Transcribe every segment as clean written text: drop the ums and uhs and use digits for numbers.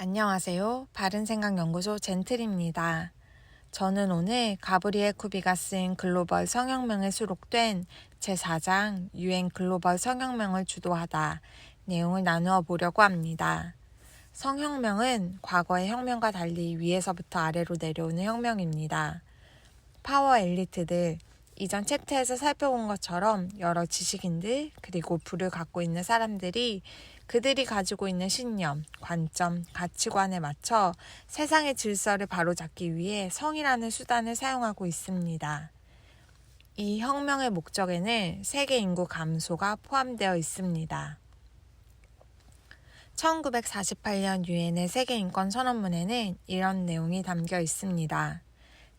안녕하세요. 바른생각연구소 젠틀입니다. 저는 오늘 가브리엘 쿠비가 쓴 글로벌 성혁명에 수록된 제4장 유엔 글로벌 성혁명을 주도하다 내용을 나누어 보려고 합니다. 성혁명은 과거의 혁명과 달리 위에서부터 아래로 내려오는 혁명입니다. 파워 엘리트들, 이전 챕터에서 살펴본 것처럼 여러 지식인들 그리고 부를 갖고 있는 사람들이 그들이 가지고 있는 신념, 관점, 가치관에 맞춰 세상의 질서를 바로잡기 위해 성이라는 수단을 사용하고 있습니다. 이 혁명의 목적에는 세계 인구 감소가 포함되어 있습니다. 1948년 유엔의 세계인권선언문에는 이런 내용이 담겨 있습니다.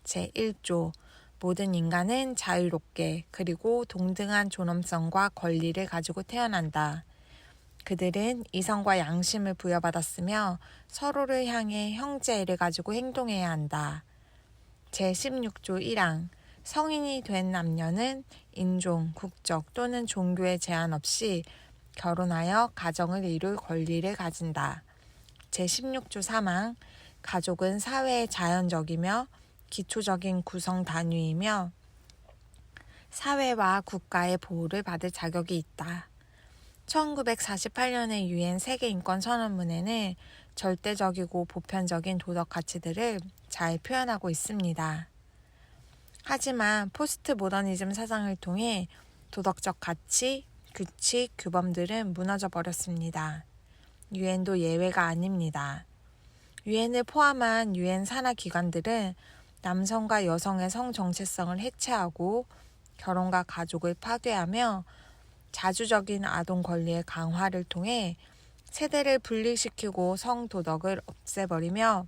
제1조 모든 인간은 자유롭게 그리고 동등한 존엄성과 권리를 가지고 태어난다. 그들은 이성과 양심을 부여받았으며 서로를 향해 형제애를 가지고 행동해야 한다. 제16조 1항 성인이 된 남녀는 인종, 국적 또는 종교에 제한 없이 결혼하여 가정을 이룰 권리를 가진다. 제16조 3항 가족은 사회의 자연적이며 기초적인 구성 단위이며 사회와 국가의 보호를 받을 자격이 있다. 1948년의 유엔 세계인권선언문에는 절대적이고 보편적인 도덕 가치들을 잘 표현하고 있습니다. 하지만 포스트 모더니즘 사상을 통해 도덕적 가치, 규칙, 규범들은 무너져 버렸습니다. 유엔도 예외가 아닙니다. 유엔을 포함한 유엔 산하 기관들은 남성과 여성의 성 정체성을 해체하고 결혼과 가족을 파괴하며 자주적인 아동 권리의 강화를 통해 세대를 분리시키고 성도덕을 없애버리며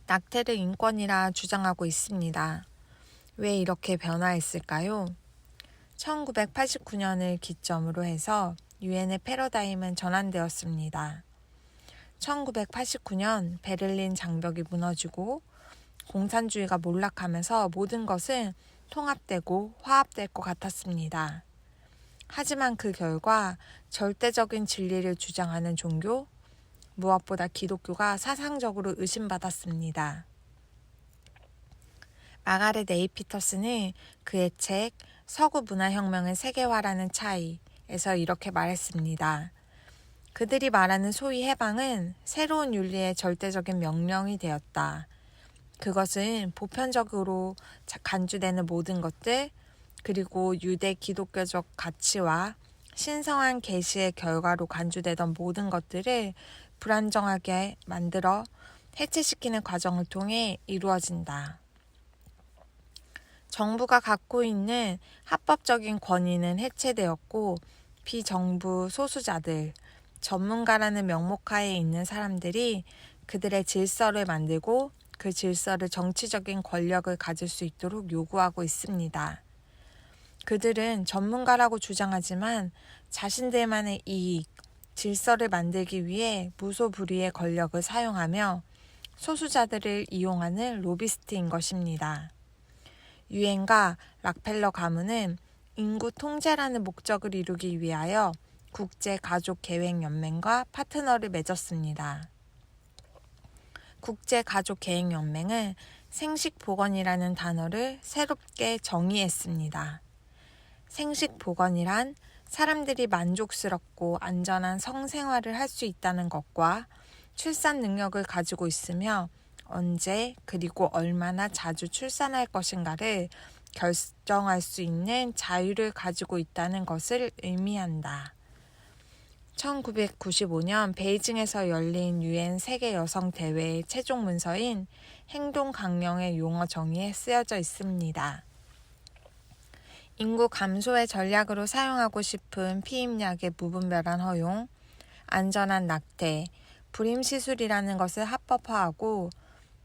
낙태를 인권이라 주장하고 있습니다. 왜 이렇게 변화했을까요? 1989년을 기점으로 해서 유엔의 패러다임은 전환되었습니다. 1989년 베를린 장벽이 무너지고 공산주의가 몰락하면서 모든 것은 통합되고 화합될 것 같았습니다. 하지만 그 결과 절대적인 진리를 주장하는 종교, 무엇보다 기독교가 사상적으로 의심받았습니다. 마가렛 A. 피터슨은 그의 책 서구 문화혁명의 세계화라는 차이에서 이렇게 말했습니다. 그들이 말하는 소위 해방은 새로운 윤리의 절대적인 명령이 되었다. 그것은 보편적으로 간주되는 모든 것들, 그리고 유대 기독교적 가치와 신성한 계시의 결과로 간주되던 모든 것들을 불안정하게 만들어 해체시키는 과정을 통해 이루어진다. 정부가 갖고 있는 합법적인 권위는 해체되었고 비정부 소수자들, 전문가라는 명목하에 있는 사람들이 그들의 질서를 만들고 그 질서를 정치적인 권력을 가질 수 있도록 요구하고 있습니다. 그들은 전문가라고 주장하지만 자신들만의 이익, 질서를 만들기 위해 무소불위의 권력을 사용하며 소수자들을 이용하는 로비스트인 것입니다. 유엔과 락펠러 가문은 인구 통제라는 목적을 이루기 위하여 국제가족계획연맹과 파트너를 맺었습니다. 국제가족계획연맹은 생식보건이라는 단어를 새롭게 정의했습니다. 생식보건이란 사람들이 만족스럽고 안전한 성생활을 할 수 있다는 것과 출산 능력을 가지고 있으며 언제 그리고 얼마나 자주 출산할 것인가를 결정할 수 있는 자유를 가지고 있다는 것을 의미한다. 1995년 베이징에서 열린 유엔 세계 여성 대회의 최종 문서인 행동 강령의 용어 정의에 쓰여져 있습니다. 인구 감소의 전략으로 사용하고 싶은 피임약의 무분별한 허용, 안전한 낙태, 불임시술이라는 것을 합법화하고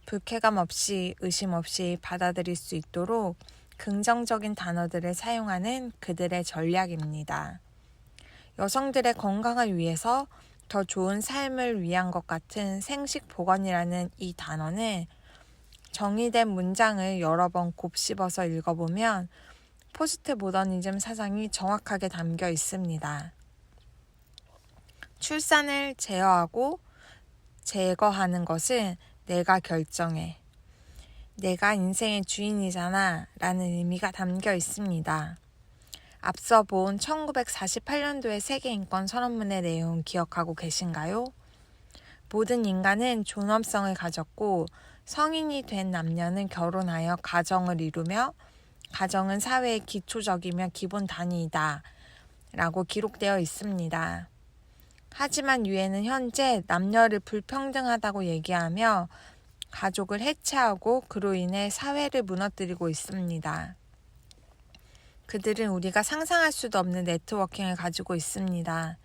불쾌감 없이 의심 없이 받아들일 수 있도록 긍정적인 단어들을 사용하는 그들의 전략입니다. 여성들의 건강을 위해서 더 좋은 삶을 위한 것 같은 생식보건이라는 이 단어는 정의된 문장을 여러 번 곱씹어서 읽어보면 포스트 모더니즘 사상이 정확하게 담겨 있습니다. 출산을 제어하고 제거하는 것은 내가 결정해. 내가 인생의 주인이잖아 라는 의미가 담겨 있습니다. 앞서 본 1948년도의 세계인권선언문의 내용 기억하고 계신가요? 모든 인간은 존엄성을 가졌고 성인이 된 남녀는 결혼하여 가정을 이루며 가정은 사회의 기초적이며 기본 단위이다 라고 기록되어 있습니다. 하지만 유엔은 현재 남녀를 불평등하다고 얘기하며 가족을 해체하고 그로 인해 사회를 무너뜨리고 있습니다. 그들은 우리가 상상할 수도 없는 네트워킹을 가지고 있습니다.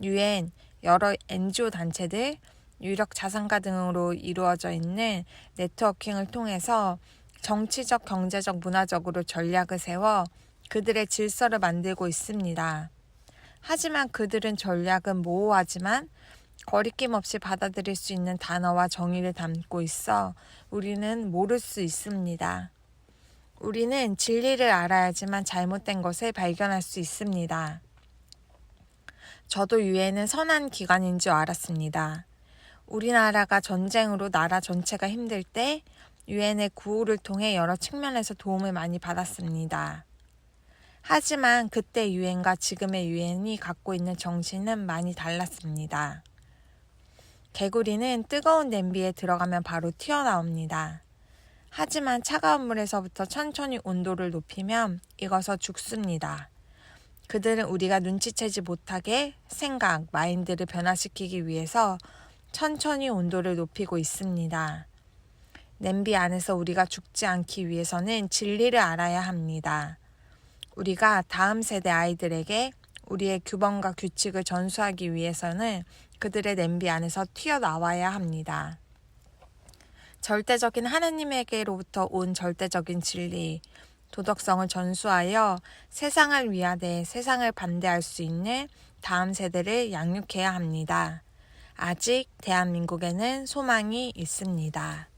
유엔, 여러 NGO 단체들, 유력 자산가 등으로 이루어져 있는 네트워킹을 통해서 정치적, 경제적, 문화적으로 전략을 세워 그들의 질서를 만들고 있습니다. 하지만 그들은 전략은 모호하지만 거리낌 없이 받아들일 수 있는 단어와 정의를 담고 있어 우리는 모를 수 있습니다. 우리는 진리를 알아야지만 잘못된 것을 발견할 수 있습니다. 저도 유엔은 선한 기관인 줄 알았습니다. 우리나라가 전쟁으로 나라 전체가 힘들 때 유엔의 구호를 통해 여러 측면에서 도움을 많이 받았습니다. 하지만 그때 유엔과 지금의 유엔이 갖고 있는 정신은 많이 달랐습니다. 개구리는 뜨거운 냄비에 들어가면 바로 튀어나옵니다. 하지만 차가운 물에서부터 천천히 온도를 높이면 익어서 죽습니다. 그들은 우리가 눈치채지 못하게 생각, 마인드를 변화시키기 위해서 천천히 온도를 높이고 있습니다. 냄비 안에서 우리가 죽지 않기 위해서는 진리를 알아야 합니다. 우리가 다음 세대 아이들에게 우리의 규범과 규칙을 전수하기 위해서는 그들의 냄비 안에서 튀어나와야 합니다. 절대적인 하나님에게로부터 온 절대적인 진리, 도덕성을 전수하여 세상을 위하되 세상을 반대할 수 있는 다음 세대를 양육해야 합니다. 아직 대한민국에는 소망이 있습니다.